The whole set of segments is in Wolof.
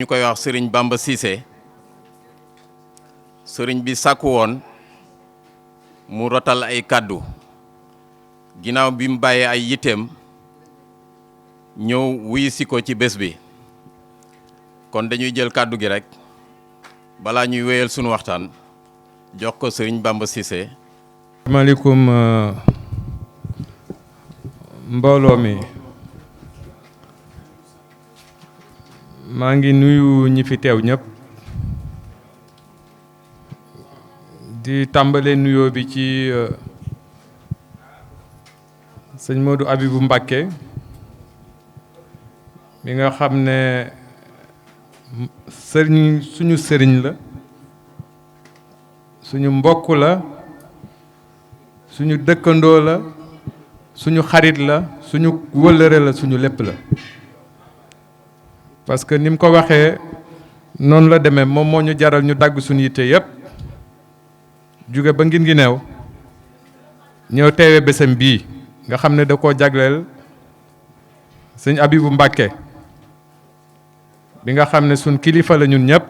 ñu koy wax Serigne Bamba Cissé Serigne bi sàkku woon mu rotal ay kàddu ginnaaw bi mu bàyyee ay yitteem ñëw wuyu si ko ci bés bi kon dañuy jël kàddu gi rek balaa ñuy wéyal sunu waxtaan jox ko Serigne Bamba Cissé. asalaamaaleykum mbooloo mi maa ngi nuyu ñi fi teew ñëpp di tàmbale nuyoo bi ci sëñ Modou Abibou Mbacké mi nga xam ne suñu sëriñ la suñu mbokk la suñu dëkkandoo la suñu xarit la suñu wëllëre la suñu lépp la parce que ni mu ko waxee noonu la demee moom moo ñu jaral ñu dagg suñu yitte yépp jóge ba ngin ngi neew ñëw teewe bésam bii nga xam ne da koo jagleel sëñ Abibou Mbacké bi nga xam ne suñ kilifa la ñun ñëpp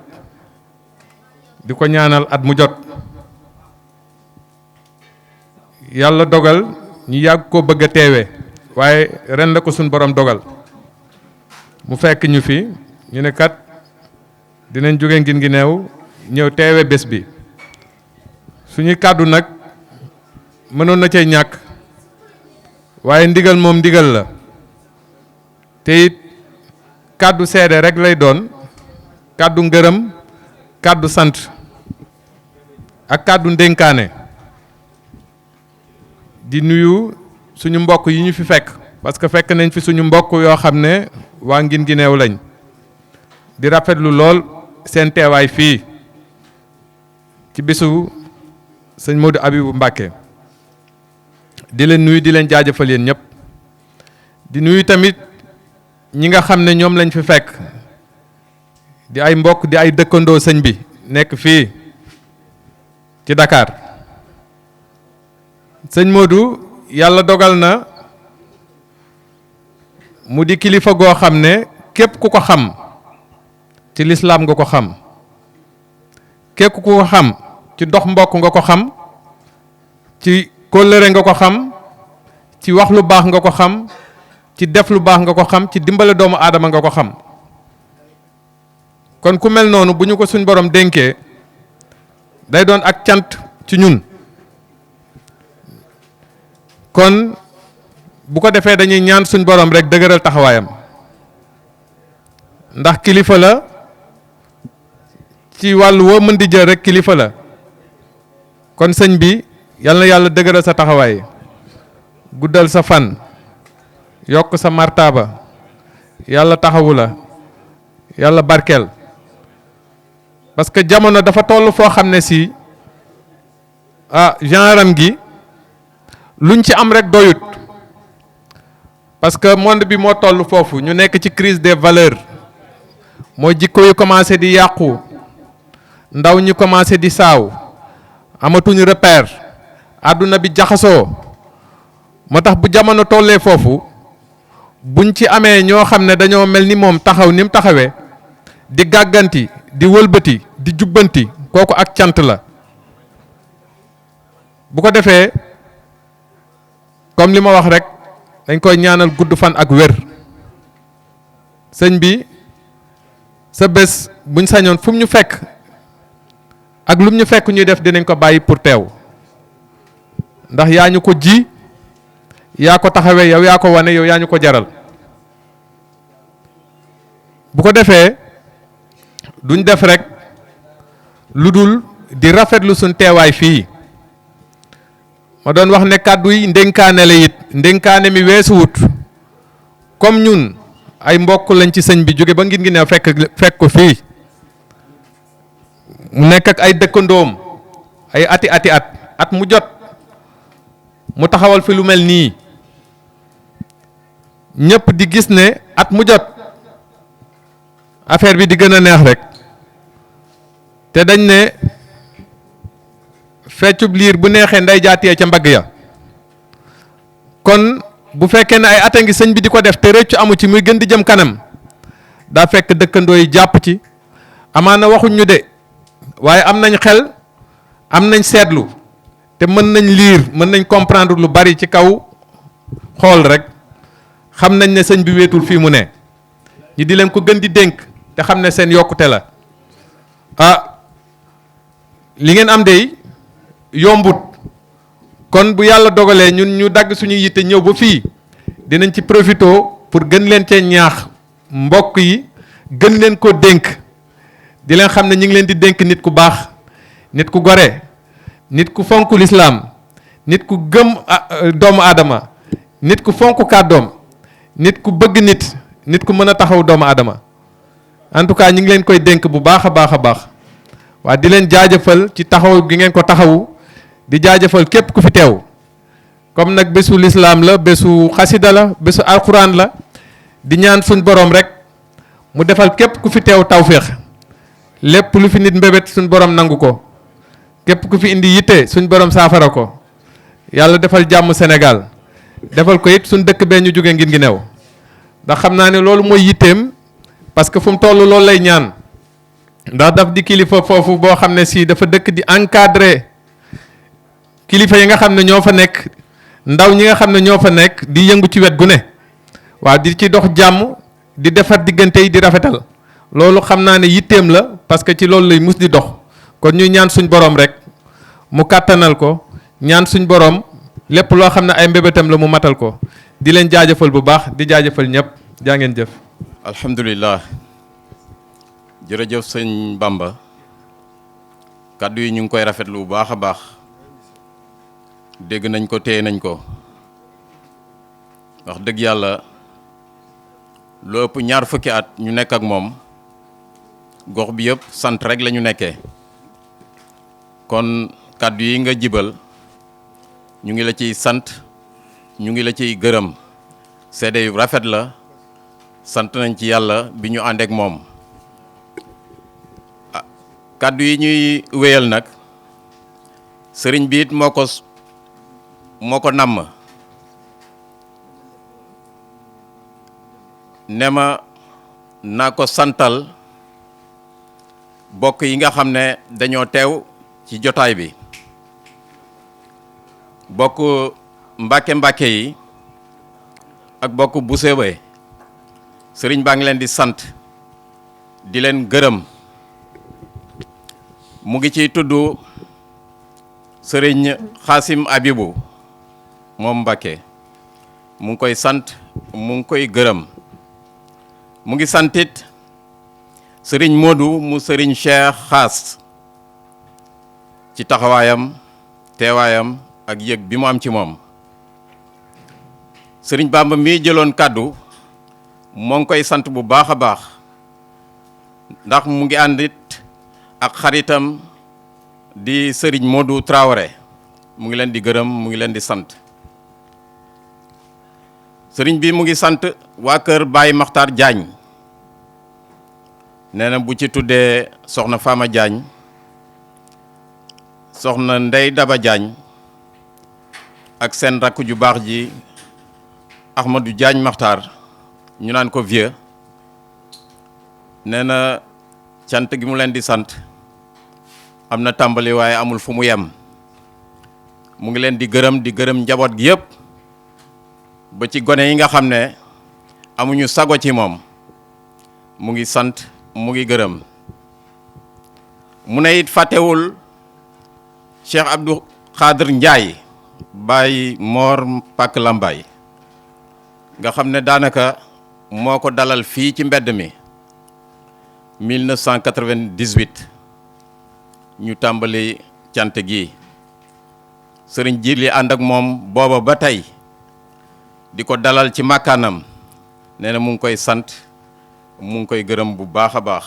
di ko ñaanal at mu jot yàlla dogal ñu yàgg ko bëgg a teewe waaye ren la ko suñ borom dogal mu fekk ñu fi ñu ne kat dinañ jóge ngin ngi neew ñëw teewe bés bi suñuy kàddu nag mënoon na cee ñàkk waaye ndigal moom ndigal la te it kàddu seede rek lay doon kàddu ngërëm kàddu sant ak kàddu ndénkaane di nuyu suñu mbokk yi ñu fi fekk parce que fekk nañ fi suñu mbokk yoo xam ne waa ngin gi neew lañ di rafetlu lool seen teewaay fii ci bisu sëñ Modou Abibou Mbacké di leen nuyu di leen jaajëfal yéen ñëpp di nuyu tamit ñi nga xam ne ñoom lañ fi fekk di ay mbokk di ay dëkkandoo sëñ bi nekk fii ci Dakar sëñ Modou yàlla dogal na mu di kilifa goo xam ne képp ku ko xam ci lislaam nga ko xam képp ku ko xam ci dox mbokk nga ko xam ci kóllëre nga ko xam ci wax lu baax nga ko xam ci def lu baax nga ko xam ci dimbale doomu aadama nga ko xam kon ku mel noonu bu ñu ko suñ borom dénkee day doon ak cant ci ñun kon bu ko defee dañuy ñaan suñ borom rek dëgëral taxawaayam ndax kilifa la ci wàllu woo mën di jël rek kilifa la kon sëñ bi yal na yàlla dëgëral sa taxawaay guddal sa fan yokk sa martaba yàlla taxawu la yàlla barkeel parce que jamono dafa toll foo xam ne si genre am gi luñ ci am rek doyut parce que monde bi moo toll foofu ñu nekk ci crise des valeurs mooy jikko yu commencé di yàqu ndaw ñi commencé di saaw amatuñu repère àdduna bi jaxasoo moo tax bu jamono tollee foofu buñ ci amee ñoo xam ne dañoo mel ni moom taxaw ni mu taxawee di gàgganti di wëlbati di jubbanti kooku ak cant la bu ko defee comme li ma wax rek dañ koy ñaanal gudd fan ak wér sëñ bi sa bés buñ sañoon fu mu ñu fekk ak lu mu ñu fekk ñuy def dinañ ko bàyyi pour teew ndax yaa ñu ko ji yaa ko taxawee yow yaa ko wane yow yaa ñu ko jaral bu ko defee duñ def rek lu dul di rafetlu suñ teewaay fii ma doon wax ne kàddu yi ndénkaane la it ndénkaane mi weesuwut comme ñun ay mbokk lañ ci sëñ bi jóge ba ngir ngi ne fekk ko fii mu nekk ak ay dëkkandoom ay at mu jot mu taxawal fi lu mel nii ñëpp di gis ne at mu jot affaire bi di gën a neex rek te dañ ne feccub liir bu neexee nday jaatee ca mbagg ya kon bu fekkee ne ay at a ngi sëñ bi di ko def te rëccu amu ci muy gën di jëm kanam daa fekk dëkkandoo yi jàpp ci amaana waxuñ ñu de waaye am nañ xel am nañ seetlu te mën nañ lire mën nañ comprendre lu bari ci kaw xool rek xam nañ ne sëñ bi wéetul fii mu ne ñi di leen ko gën di dénk te xam ne seen yokkute la li ngeen am de yombut kon bu yàlla dogalee ñun ñu dagg suñu yitte ñëw ba fii dinañ ci profito pour gën leen cee ñaax mbokk yi gën leen ko dénk di leen xam ne ñu ngi leen di dénk nit ku baax nit ku gore nit ku fonk lislaam nit ku gëm doomu aadama nit ku fonk kàddoom nit ku bëgg nit ku mën a taxaw doomu aadama en tout cas ñu ngi leen koy dénk bu baax a baax a baax waa di leen jaajëfal ci taxaw gi ngeen ko taxawu di jaajëfal képp ku fi teew comme nag bésu lislaam la bésu xasida la bésu alxuraan la di ñaan suñ borom rek mu defal képp ku fi teew tawféex lépp lu fi nit mbébét suñ borom nangu ko képp ku fi indi yitte suñ borom saafara ko yàlla defal jàmm Sénégal defal ko it suñ dëkk bee ñu jóge ngir ngi new ndax xam naa ne loolu mooy yitteem parce que fu mu toll loolu lay ñaan ndax daf di kilifa foofu boo xam ne si dafa dëkk di encadrer kilifa yi nga xam ne ñoo fa nekk ndaw ñi nga xam ne ñoo fa nekk di yëngu ci wet gu ne waaw di ci dox jàmm di defar diggante yi di rafetal loolu xam naa ne yitteem la parce que ci loolu lay mus di dox kon ñuy ñaan suñ borom rek mu kàttanal ko ñaan suñ borom lépp loo xam ne ay mbébétam la mu matal ko di leen jaajëfal bu baax di jaajëfal ñëpp jaa ngeen jëf. alhamdulilah jërëjëf sëñ Bamba kàddu yi ñu ngi koy rafetlu bu baax a baax dégg nañ ko téye nañ ko wax dëgg yàlla lu ëpp ñaar fukki at ñu nekk ak moom gox bi yëpp sant rek la ñu nekkee kon kàddu yi nga jibal ñu ngi la ciy sant ñu ngi la ciy gërëm seede yu rafet la sant nañ ci yàlla bi ñu àndeek moom kàddu yi ñuy wéyal nag sëriñ bi it moo ko namm ne ma naa ko santal bokk yi nga xam ne dañoo teew ci jotaay bi bokk mbàkke yi ak bokk busewe sëriñ baa ngi leen di sant di leen gërëm mu ngi ciy tudd sëriñ Xaasim Abibu moom Mbàkke mu ngi koy sant mu ngi koy gërëm mu ngi santit sëriñ Modou mu sëriñ Cheikh Xaas ci taxawaayam teewaayam ak yëg bi mu am ci moom sëriñ Bamba mi jëloon kàddu moo ngi koy sant bu baax a baax ndax mu ngi àndit ak xaritam di sëriñ Modou Traoré mu ngi leen di gërëm mu ngi leen di sant sëriñ bi mu ngi sant waa kër Baye Makhtar Diagne nee na bu ci tuddee soxna Fama Diagne soxna Ndey Daba Diagne ak seen rakk ju baax ji Ahmadou Diagne Makhtar ñu naan ko vieux nee na cant gi mu leen di sant am na tàmbali waaye amul fu mu yem mu ngi leen di gërëm njaboot gi yëpp ba ci gone yi nga xam ne amuñu sago ci moom mu ngi sant mu ngi gërëm mu ne it fàttewul Cheikh Abdou Khadir Ndiaye Baye Mor Pak Lambaye nga xam ne daanaka moo ko dalal fii ci mbedd mi 1998 ñu tàmbali cant gi sëriñ ji li ànd ak moom booba ba tey di ko dalal ci màkkaanam nee na mu ngi koy sant mu ngi koy gërëm bu baax a baax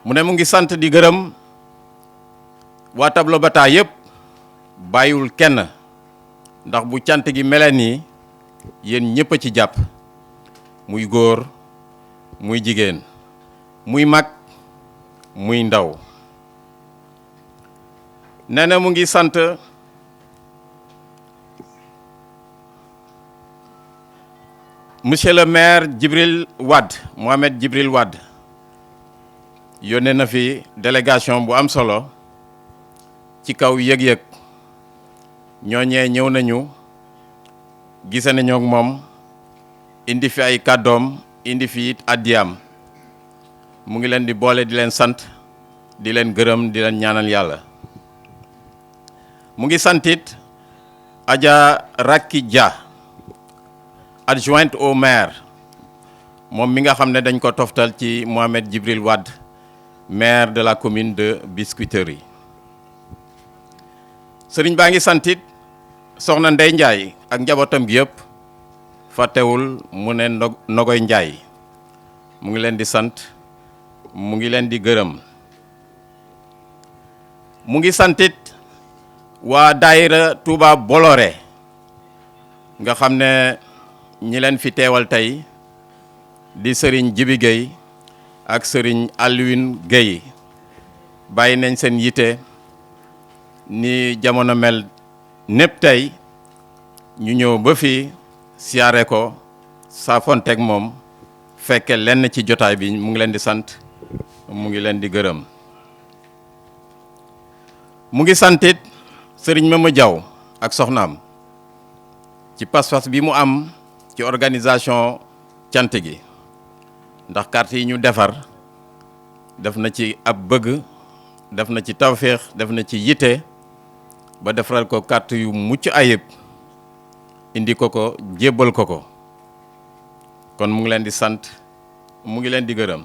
mu ne mu ngi sant di gërëm waa Tableau Bata yëpp bàyyiwul kenn ndax bu cant gi mele nii yéen ñëpp a ci jàpp muy góor muy jigéen muy mag muy ndaw nee na mu ngi sant monsieur le maire Djibril Wade Mohamed Djibril Wade yónnee na fi délégation bu am solo ci kaw yëg-yëg ñooñee ñëw nañu gise nañu ak moom indi fi ay kàddoom indi fi it addiyaam mu ngi leen di boole di leen sant di leen gërëm di leen ñaanal yàlla mu ngi santit Adja Rakki Dia adjointe au maire moom mi nga xam ne dañ ko toftal ci Mohamed Djibril Wade maire de la commune de Biscuiterie sëriñ baa ngi santit soxna Ndey Njaay ak njabootam gi yëpp fàttewul mu ne Nogoy Njaay mu ngi leen di sant mu ngi leen di gërëm mu ngi santit waa daayira Touba Bolloré nga xam ne ñi leen fi teewal tey di sëriñ Jibi Gueye ak sëriñ Alioune Gueye bàyyi nañ seen yite ni jamono mel népp tey ñu ñëw ba fii siyaare ko saafonteeg moom fekke lenn ci jotaay bi mu ngi leen di sant mu ngi leen di gërëm mu ngi santit sëriñ Mama Diaw ak soxnaam ci pas-pas bi mu am ci organisation cant gi ndax carte yi ñu defar def na ci ab bëgg def na ci tawféex def na ci yitte ba defaral ko carte yu mucc ayib indi ko jébbal ko kon mu ngi leen di sant mu ngi leen di gërëm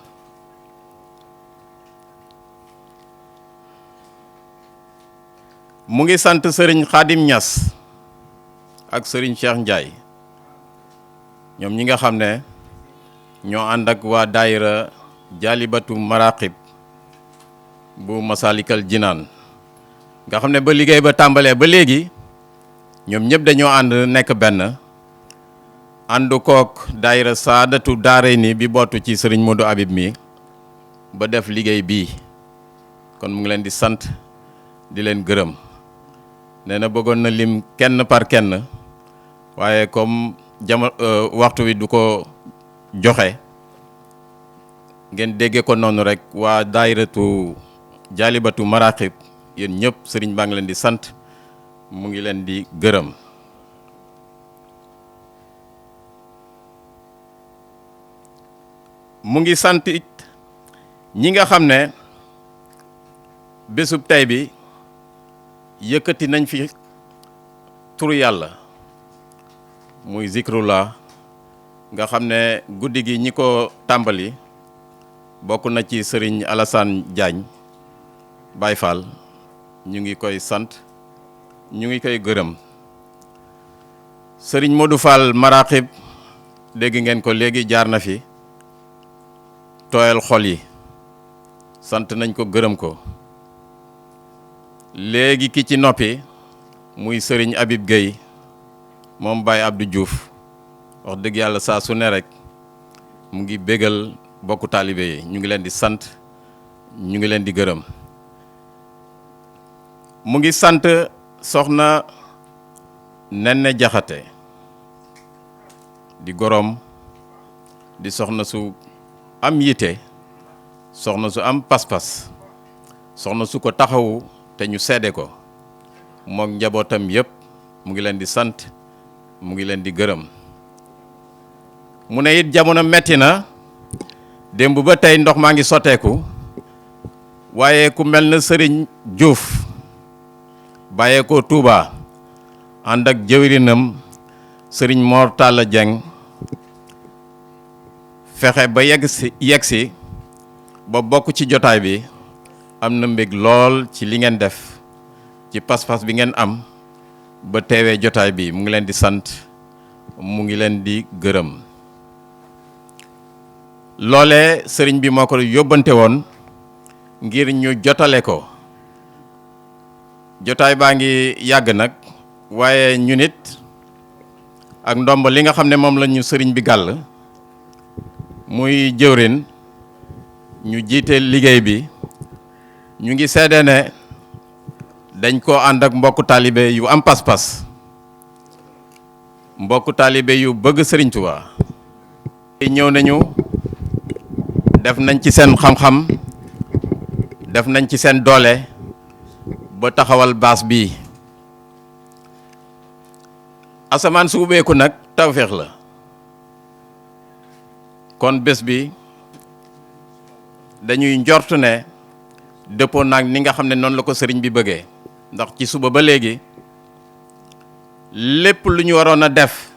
mu ngi sant sëriñ Khadim Niass ak sëriñ Cheikh Ndiaye ñoom ñi nga xam ne ñoo ànd ak waa daayira Jaalibatu Maraqib bu Masalikal Jinaan nga xam ne ba liggéey ba tàmbalee ba léegi ñoom ñëpp dañoo ànd nekk benn ànd kook daayira Saadatu Daarayni bi bootu ci sëriñ Modou Habib mi ba def liggéey bii kon mu ngi leen di sant di leen gërëm nee na bëggoon na lim kenn par kenn waaye comme waxtu wi du ko joxe ngeen dégge ko noonu rek waa daayiratu Jaalibatu Maraqib yéen ñëpp sëriñ baa ngi leen di sant mu ngi leen di gërëm mu ngi sant it ñi nga xam ne bésub tey bi yëkkati nañ fi turu yàlla muy zikrullah nga xam ne guddi gi ñi ko tàmbali bokk na ci sëriñ Alassane Diagne Baye Fall ñu ngi koy sant ñu ngi koy gërëm sëriñ Modou Fall Maraqib dégg ngeen ko léegi jaar na fi tooyal xol yi sant nañ ko gërëm ko léegi ki ci noppi muy sëriñ Habib Gueye moom Baye Abdou Diouf wax dëgg yàlla saa su ne rek mu ngi bégal bokku taalibe yi ñu ngi leen di sant ñu ngi leen di gërëm mu ngi sant soxna Nene Jaxate di gorom di soxna su am yite soxna su am pas-pas soxna su ko taxawu te ñu seede ko mook njabootam yépp mu ngi leen di sant mu ngi leen di gërëm mu ne it jamono metti na démb ba tey ndox maa ngi sotteeku waaye ku mel na sëriñ Diouf bàyyee ko Touba ànd ak jëwrinam sëriñ Mor Talla Dieng fexe ba yegg si ba bokk ci jotaay bi am na mbég lool ci li ngeen def ci pas-pas bi ngeen am ba teewee jotaay bi mu ngi leen di sant mu ngi leen di gërëm loole sëriñ bi moo ko yóbbante woon ngir ñu jotale ko jotaay baa ngi yàgg nag waaye ñu nit ak ndomb li nga xam ne moom la ñu sëriñ bi gàll muy jëwrin ñu jiite liggéey bi ñu ngi seede ne dañ ko ànd ak mbokku taalibe yu am pas-pas mbokku taalibe yu bëgg sëriñ Tuubaa ñëw nañu def nañ ci seen xam-xam def nañ ci seen doole ba taxawal baas bii asamaan su ubbeeku nag tawféex la kon bés bi dañuy njort ne dëppoo naag ni nga xam ne noonu la ko sëriñ bi bëggee ndax ci suba ba léegi lépp lu ñu waroon a def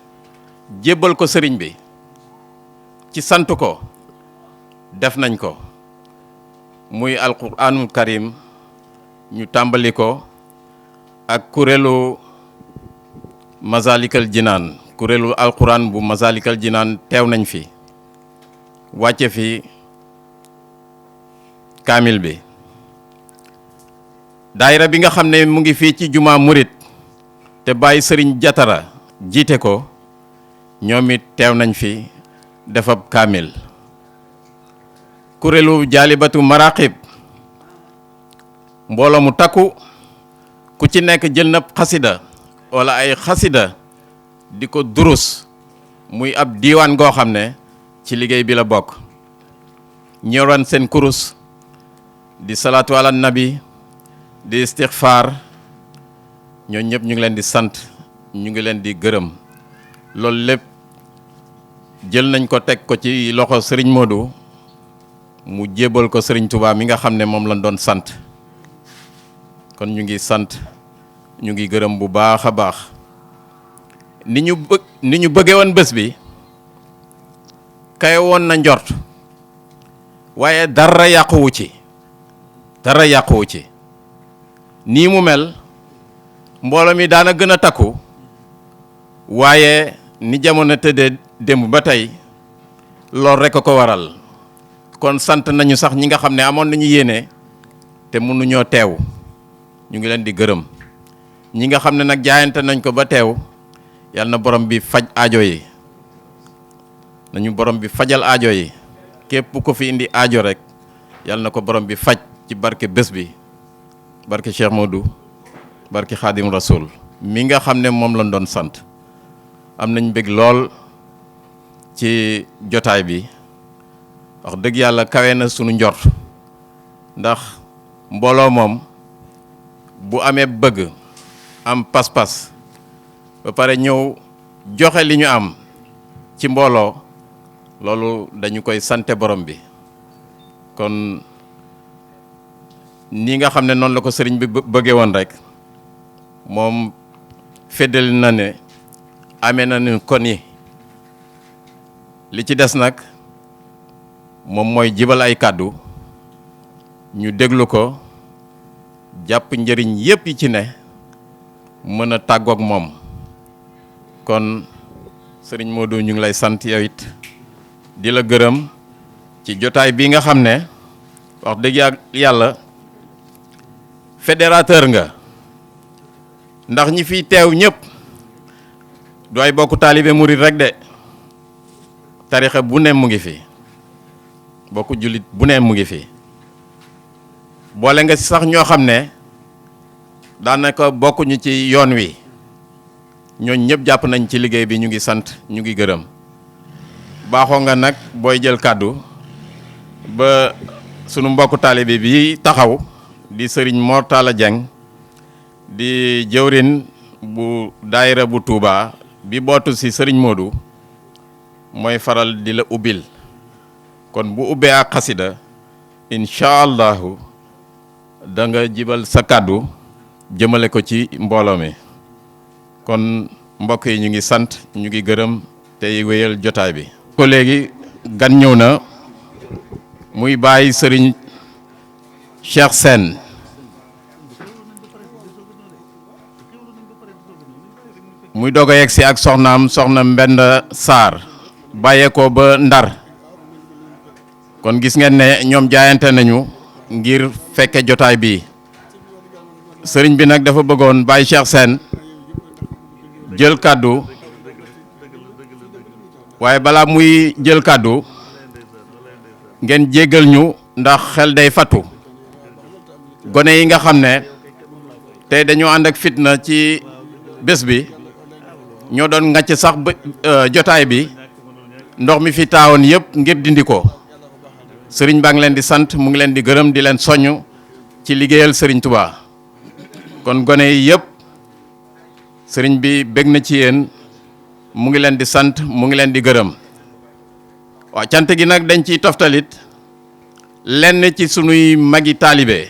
jébbal ko sëriñ bi ci sant ko def nañ ko muy alquranul karim ñu tàmbali ko ak kuréelu Masalikal Jinaan kuréelu alquran bu Masalikal Jinaan teew nañ fi wàcce fi kaamil bi daayira bi nga xam ne mu ngi fii ci jumaa murit te bàyyi sëriñ jatara jiite ko ñoom it teew nañ fi defab kaamil kuréelu jaalibatu maraqib mbooloo mu takku ku ci nekk jël na xasida wala ay xasida di ko durus muy ab diiwaan goo xam ne ci liggéey bi la bokk ñoroon seen kurus di salaatu ala nabi di istixfaar ñoo ñëpp ñu ngi leen di sant ñu ngi leen di gërëm loolu lépp jël nañ ko teg ko ci loxo sëriñ Modou mu jébal ko sëriñ Touba mi nga xam ne moom lañ doon sant kon ñu ngi sant ñu ngi gërëm bu baax a baax ni ñu bëggee woon bés bi kay woon na njort waaye dara yàquwu ci nii mu mel mbooloo mi daana gën a takku waaye ni jamono tëddee démb ba tey loolu rekk a ko waral kon sant nañu sax ñi nga xam ne amoon nañu yéene te mënuñoo teew ñu ngi leen di gërëm ñi nga xam ne nag jaayante nañ ko ba teew yal na borom bi faj aajo yi nañu borom bi fajal aajo yi képp ko fi indi aajo rek yal na ko borom bi faj ci barke bés bi barke Cheikh Modou barke Khadim Rasoul mi nga xam ne moom lañ doon sant am nañ bëgg lool ci jotaay bi wax dëgg yàlla kawe na sunu njort ndax mbooloo moom bu amee bëgg am pas-pas ba pare ñëw joxe li ñu am ci mbooloo loolu dañu koy sante borom bi kon nii nga xam ne noonu la ko sëriñ bi bëggee woon rek moom feddali na ne amee na ni kon yi li ci des nag moom mooy jibal ay kàddu ñu déglu ko jàpp njëriñ yépp yi ci ne mën a tàggoog moom kon sëriñ Modou ñu ngi lay sant yow it di la gërëm ci jotaay bi nga xam ne wax dëgg yàlla fédérateur nga ndax ñi fiy teew ñëpp du ay bokku taalibe murit rek de tarixa bu ne mu ngi fi bokku jullit bu ne mu ngi fi boole nga sax ñoo xam ne daanaka bokkuñu ci yoon wi ñooñ ñëpp jàpp nañ ci liggéey bi ñu ngi sant ñu ngi gërëm baaxoo nga nag booy jël kàddu ba sunu mbokku taalibe bi taxaw di sëriñ Mor Talla Dieng di jëwrin bu daayira bu Touba bi bootu ci sëriñ Modou mooy faral di la ubbil kon bu ubbee ak xasida incha allahu da nga jibal sa kàddu jëmale ko ci mbooloo mi kon mbokk yi ñu ngi sant ñu ngi gërëm tey wéyal jotaay bi ko léegi gan ñëw na muy bàyyi sëriñ Cheikh Sène muy doog a yegg si ak soxnaam soxna Mbenda Sarr bàyyeekoo ba Ndar kon gis ngeen ne ñoom jaayante nañu ngir fekke jotaay bi sëriñ bi nag dafa bëggoon bàyyi Cheikh Sène jël kàddu waaye balaa muy jël kàddu ngeen jéggal ñu ndax xel day fattu gone yi nga xam ne tey dañoo ànd ak fitna ci bés bi ñoo doon ngàcc sax ba jotaay bi ndox mi fi taawoon yëpp ngir dindi ko sëriñ baa ngi leen di sant mu ngi leen di gërëm di leen soññ ci liggéeyal sëriñ Touba kon gone yi yëpp sëriñ bi bég na ci yéen mu ngi leen di sant mu ngi leen di gërëm waaw cant gi nag dañ ciy toftalit lenn ci sunuy magi taalibe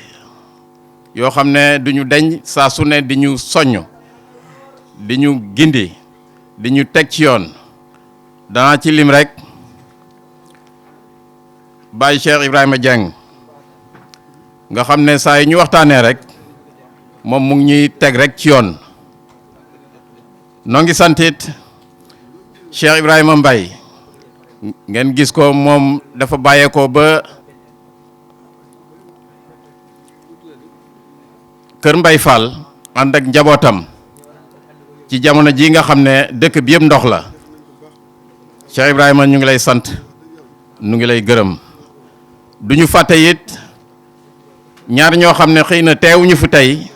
yoo xam ne duñu deñ saa su ne di ñu soññ di ñu gindi di ñu teg ci yoon danaa ci lim rek Baye Cheikh Ibrahima Dieng nga xam ne saa yi ñu waxtaanee rek moom mu ngi ñuy teg rek ci yoon noo ngi santit Cheikh Ibrahima Mbaye ngeen gis ko moom dafa bàyyeekoo ba Kër Mbay Fall ànd ak njabootam ci jamono ji nga xam ne dëkk bi yëpp ndox la Cheikh Ibrahima ñu ngi lay sant ñu ngi lay gërëm duñu fàtte it ñaar ñoo xam ne xëy na teewuñu fi tey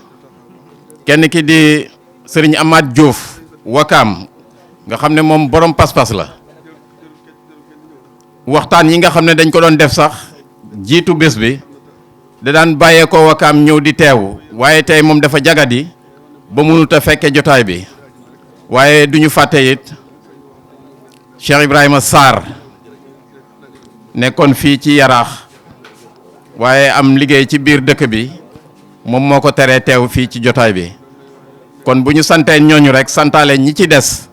kenn ki di sëriñ Amath Diouf Wakaam nga xam ne moom borom pas-pas la waxtaan yi nga xam ne dañ ko doon def sax jiitu bés bi da daan bàyyeekoo Wakaam ñëw di teewu waaye tey moom dafa jagadi ba mënut a fekke jotaay bi waaye duñu fàtte it Cheikh Ibrahima Sarr nekkoon fii ci Yaraax waaye am liggéey ci biir dëkk bi moom moo ko teree teew fii ci jotaay bi kon bu ñu santee ñooñu rek santaale ñi ci des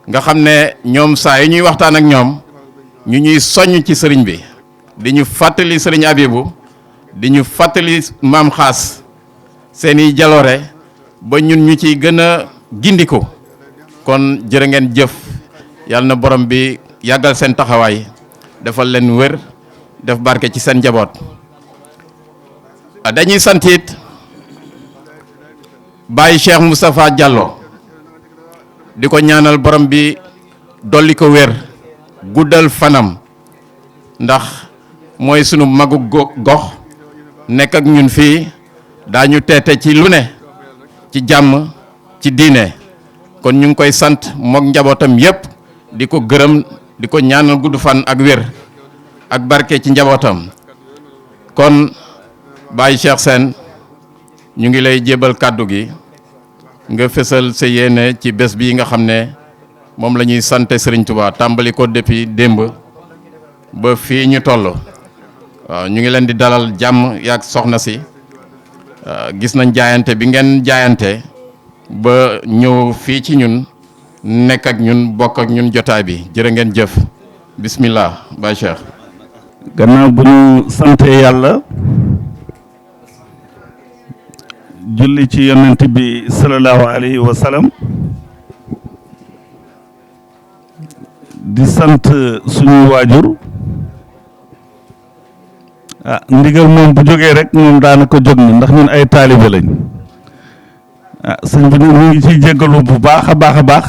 nga xam ne ñoom saa yi ñuy waxtaan ak ñoom ñu ñuy soññ ci sëriñ bi di ñu fàttali sëriñ Abibu di ñu fàttali maam Xaas seeni jaloore ba ñun ñu ciy gën a gindiku kon jërë ngeen jëf yàlla na borom bi yàggal seen taxawaay defal leen wér def barke ci seen njaboot dañuy sant it Baye Cheikh Moustapha Diallo di ko ñaanal borom bi dolli ko wér guddal fanam ndax mooy sunu magu gox nekk ak ñun fii daañu teete ci lu ne ci jàmm ci diine kon ñu ngi koy sant mook njabootam yépp di ko gërëm di ko ñaanal gudd fan ak wér ak barke ci njabootam kon Baye Cheikh Sène ñu ngi lay jébal kàddu gi nga fësal sa yéene ci bés bi nga xam ne moom la ñuy sante Serigne Touba tàmbali ko depuis démb ba fii ñu toll waaw ñu ngi leen di dalal jàmm yaag soxna si gis nañ jaayante bi ngeen jaayante ba ñëw fii ci ñun nekk ak ñun bokk ak ñun jotaay bi jërë ngeen jëf bismillah Baye Cheikh. gannaaw bu ñu sante yàlla julli ci yonent bi sallallahu alayhi wa sallam di sant suñu waajur ndigal moom bu jógee rek moom daanaka jóg na ndax ñun ay taalibe lañ sëñ bi ñu ngi ciy jéggalu bu baax a baax a baax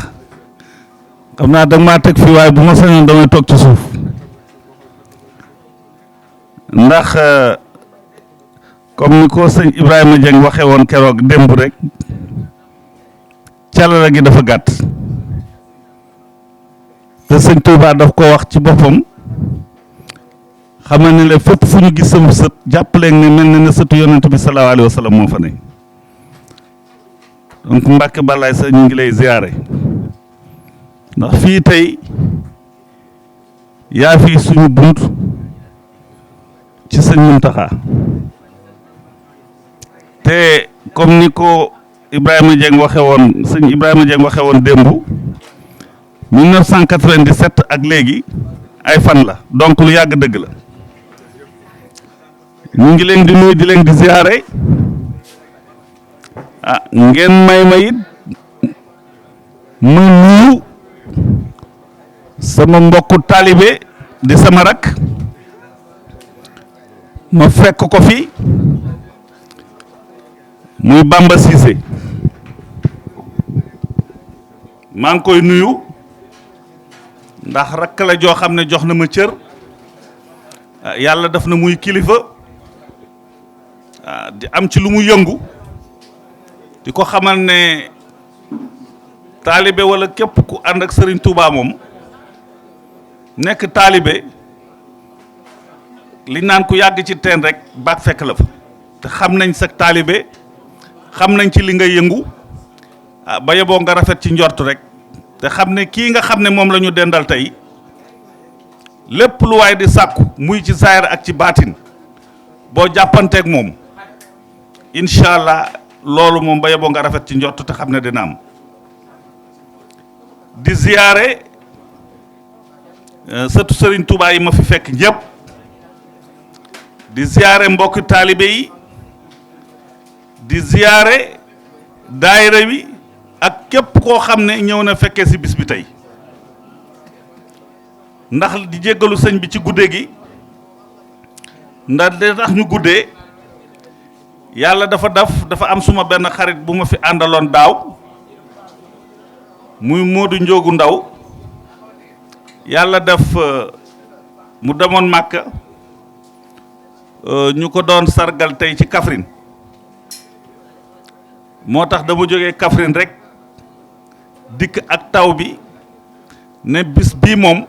xam naa da maa teg fii waaye bu ma sañoon damay toog ci suuf ndax comme ni ko sëñ Ibrahima Dieng waxee woon keroog démb rek calala gi dafa gàtt te sëñ Touba daf ko wax ci boppam xam ne la fépp fu ñu gis sama sët jàppaleen ne mel na ne sëtu yonent bi sallallahu alayhi wa sallam moo fa ne donc Mbàkke Balaay sa ñu ngi lay ziyaare ndax fii tey yaa fii suñu bunt ci sëñ Muntaxa te comme ni ko Ibrahima Dieng waxe woon sëñ Ibrahima Dieng waxe woon démb 1997 ak léegi ay fan la donc lu yàgg dëgg la ñu ngi leen di nuyu di leen di ziyaare ngeen may ma it ma nuyu sama mbokku taalibe di sama rak ma fekk ko fi muy Bamba Cissé maa ngi koy nuyu ndax rakk la joo xam ne jox na ma cër yàlla def na muy kilifa di am ci lu mu yëngu di ko xamal ne taalibe wala képp ku ànd ak Serigne Touba moom nekk taalibe li naan ku yàgg ci teen rek baag fekk la fa te xam nañ sa taalibe xam nañ ci li nga yëngu ba yeboo nga rafet ci njortu rek te xam ne kii nga xam ne moom la ñu dendal tey lépp lu waay di sàkku muy ci saayir ak ci baatin boo jàppanteeg moom incha allah loolu moom ba yeboo nga rafet ci njortu te xam ne dina am di ziyaare sëtu Sëriñ Tuubaa yi ma fi fekk ñëpp di ziyaare mbokki taalibe yi di ziyaare daayira bi ak képp koo xam ne ñëw na fekkee ci bis bi tey ndax di jéggalu sëñ bi ci guddee gi ndax de tax ñu guddee yàlla dafa am suma benn xarit bu ma fi àndaloon daaw muy Modou Njoogu Ndaw yàlla def mu demoon Màkka ñu ko doon sargal tey ci Kaffrine moo tax dama jógee Kaffrine rek dikk ak taw bi ne bis bii moom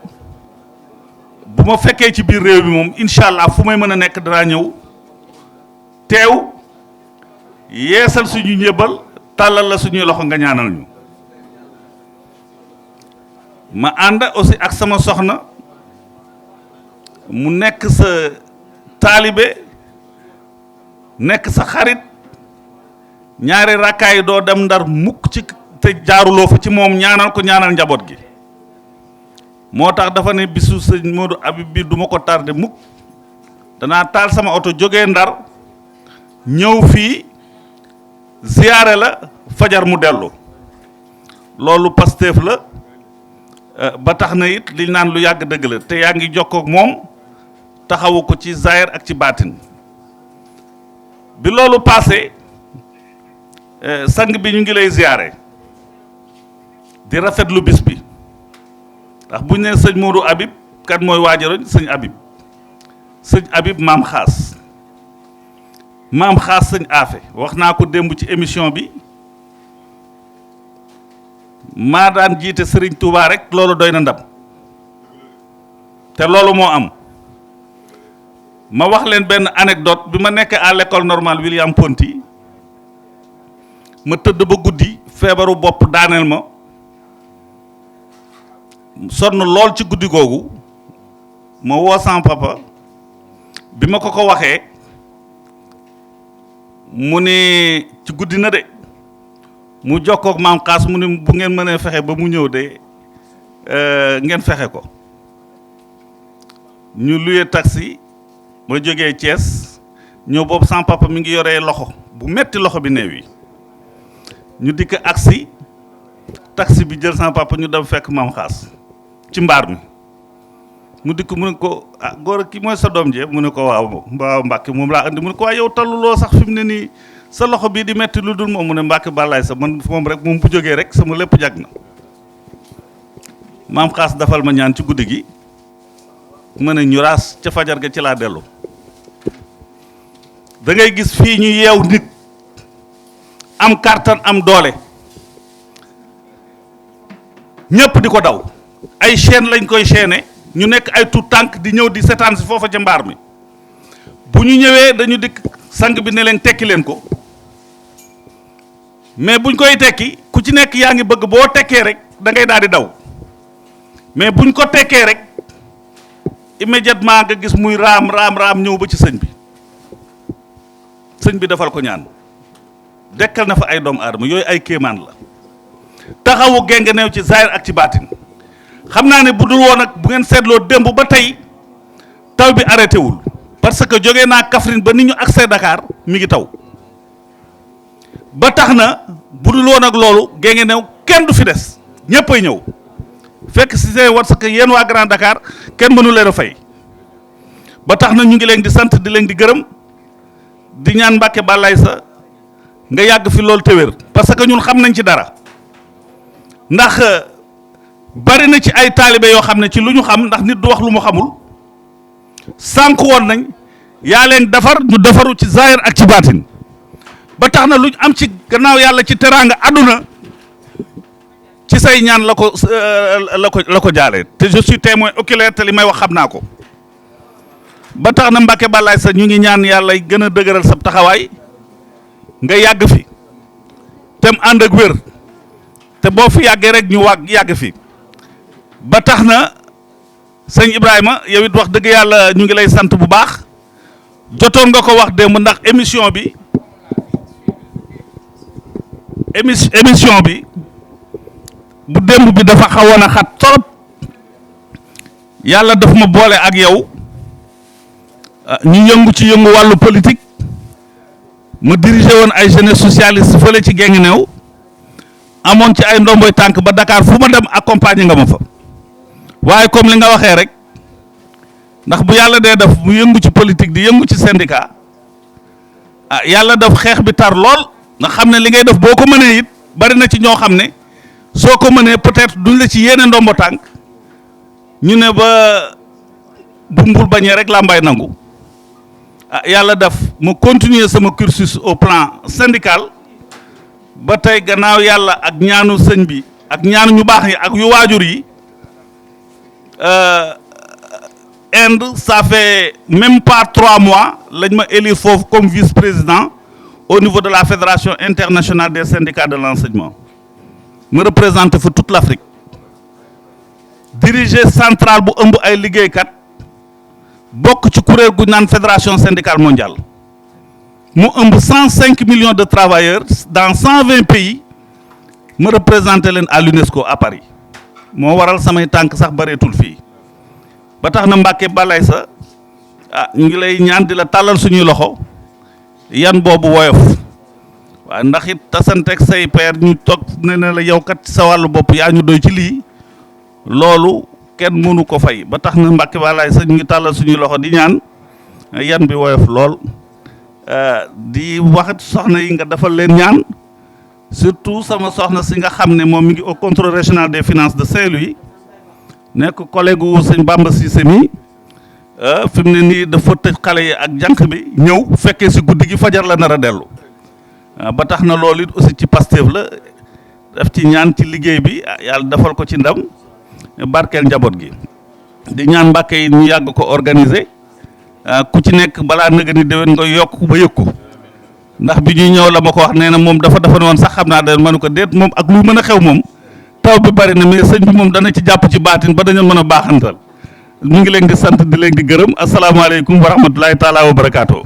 bu ma fekkee ci biir réew bi moom incha allah fu may mën a nekk danaa ñëw teew yeesal suñu njëbbal tàllal la suñuy loxo nga ñaanal ñu ma ànd aussi ak sama soxna mu nekk sa taalibe nekk sa xarit ñaari rakkaay doo dem Ndar mukk ci te jaaruloo fa ci moom ñaanal ko ñaanal njaboot gi moo tax dafa ne bisu sëñ Modou Habib bi duma ko tardé mukk danaa taal sama oto jógee Ndar ñëw fii ziyaare la fajar mu dellu loolu Pastef la ba tax na it liñ naan lu yàgg dëgg la te yaa ngi jokkoo ak moom taxawu ko ci zahir ak ci baatin bi loolu passé sang bi ñu ngi lay ziyaare di rafetlu bis bi ndax buñ ne sëñ Modou Habib kat mooy waajaroñ sëñ Habib maam xaas sëñ Afe wax naa ko démb ci émission bi maa daan jiite Serigne Touba rek loolu doy na ndam te loolu moo am ma wax leen benn anecdote bi ma nekkee à l'école normale William Ponty ma tëdd ba guddi feebaru bopp daaneel ma sonn lool ci guddi googu ma woo sama papa bi ma ko waxee mu ne ci guddi na de mu jokkook maam xaas mu ne bu ngeen mënee fexe ba mu ñëw de ngeen fexe ko ñu luye taxi ma jógee Thiès ñëw boobu sama papa mi ngi yoree loxo bu metti loxo bi néew yi ñu dikk agsi taxi bi jël sama papa ñu dem fekk maam xaas ci mbaar mi mu dikk mu ne ko ah góor ki mooy sa doom jee mu ne ko waaw Mbàkke moom laa andi mu ne ko waaye yow talluloo sax fi mu ne nii sa loxo bii di metti lu dul moom mu ne Mbàkke bàllaay sa man moom rek moom bu jógee rek sama lépp jag na maam xaas dafal ma ñaan ci guddi gi ma ne ñu raas ca fajar ga ci laa dellu da ngay gis fii ñu yeew nit am kàttan am doole ñëpp di ko daw ay chaîne lañ koy chaîné ñu nekk ay tout tànk di ñëw di setaan si foofa ca mbaar mi bu ñu ñëwee dañu dikk sang bi ne leen tekki leen ko mais buñ koy tekki ku ci nekk yaa ngi bëgg boo tekkee rek da ngay daal di daw mais buñ ko tekkee rek immédiatement nga gis muy raam ñëw ba ci sëñ bi defal ko ñaan dekkal na fa ay doomu aadama yooyu ay kéemaan la taxawu genge neew ci zahir ak ci baatin xam naa ne bu dul woon ak bu ngeen seetloo démb ba tey taw bi arrêté wul parce que jógee naa Kaffrine ba nit ñu accès Dakar mi ngi taw ba tax na bu dul woon ak loolu genge neew kenn du fi des ñëppay ñëw fekk si seen war que yéen waa Grand Dakar kenn mënu leen a fay ba tax na ñu ngi leen di sant di leen di gërëm di ñaan Mbàkke bàllaay sa nga yàgg fi loolu te wér parce que ñun xam nañ ci dara ndax bari na ci ay taalibe yoo xam ne ci lu ñu xam ndax nit du wax lu mu xamul sànq woon nañ yaa leen defar ñu defaru ci zahir ak ci baatin ba tax na lu ñu am ci gannaaw yàlla ci teraanga àdduna ci say ñaan la ko jaale te je suis témoin oculaire te li may wax xam naa ko ba tax na Mbacke Balaye sa ñu ngi ñaan yàlla gën a dëgëral sa taxawaay nga yàgg fi tem ànd ak wér te boo fi yàggee rek ñu yàgg fi ba tax na sëñ Ibrahima yow it wax dëgg yàlla ñu ngi lay sant bu baax jotoon nga ko wax démb ndax émission bi bu démb bi dafa xawoon a xat trop yàlla daf ma boole ak yow ñu yëngu ci yëngu wàllu politique ma dirigé woon ay jeunesse socialiste fële ci Guinguinéo amoon ci ay ndomboy tànk ba Dakar fu ma dem accompagner nga ma fa waaye comme li nga waxee rek ndax bu yàlla dee def mu yëngu ci politique di yëngu ci syndicat yàlla def xeex bi tar lool nga xam ne li ngay def boo ko mënee it bari na ci ñoo xam ne soo ko mënee peut-être duñ la ci yéene ndombo tànk ñu ne ba bu mbul bañee rek làmbaay nangu yàlla def ma continuer sama cursus au plan syndical ba tey gannaaw yàlla ak ñaanu sëñ bi ak ñaanu ñu baax yi ak yu waajur yi Inde ça fait même pas 3 mois lañ ma élire foofu comme vice-président au niveau de la Fédération internationale des syndicats de l'enseignement me représente fa toute l'Afrique diriger centrale bu ëmb ay liggéeykat bokk ci kuréel gu naan Fédération syndicale mondiale mu ëmb 105 millions de travailleurs dans 120 pays me représenter leen à l'UNESCO à Paris moo waral samay tànk sax bareetul fii ba tax na Mbacke Balaye sa ñu ngi lay ñaan di la tàllal suñuy loxo yan boobu woyof waaw ndax it tasanteeg say père ñu toog ne la yow kat sa wàllu bopp yaa ñu doy ci lii loolu kenn mënu ko fay ba tax na Mbacke Balaye sa ñu ngi tàllal suñuy loxo di ñaan yan bi woyof lool di wax soxna yi nga defal leen ñaan surtout sama soxna si nga xam ne moom mi ngi au contrôle régional des finances de Saint-Louis nekk collègue wu sëñ Bamba Cissé mi fi mu ne nii dafa tëj xale yi ak jànq bi ñëw fekkee si guddi gi fajar la nar a dellu ba tax na loolu it aussi ci Pastef la def ci ñaan ci liggéey bi yàlla defal ko ci ndam barkeel njaboot gi di ñaan Mbàkke yi ñu yàgg ko organiser ku ci nekk balaa nëga ni déwén nga yokk ba yëg ko ndax bi ñuy ñëw la ma ko wax nee na moom dafa ne woon sax xam naa da mënu ko déet moom ak lu mën a xew moom taw bi bari na mais sëñ bi moom dana ci jàpp ci baatin ba dañu mën a baaxantal mu ngi leen di sant di leen di gërëm asalaamaaleykum wa rahmatulahi taala wa barakaatu.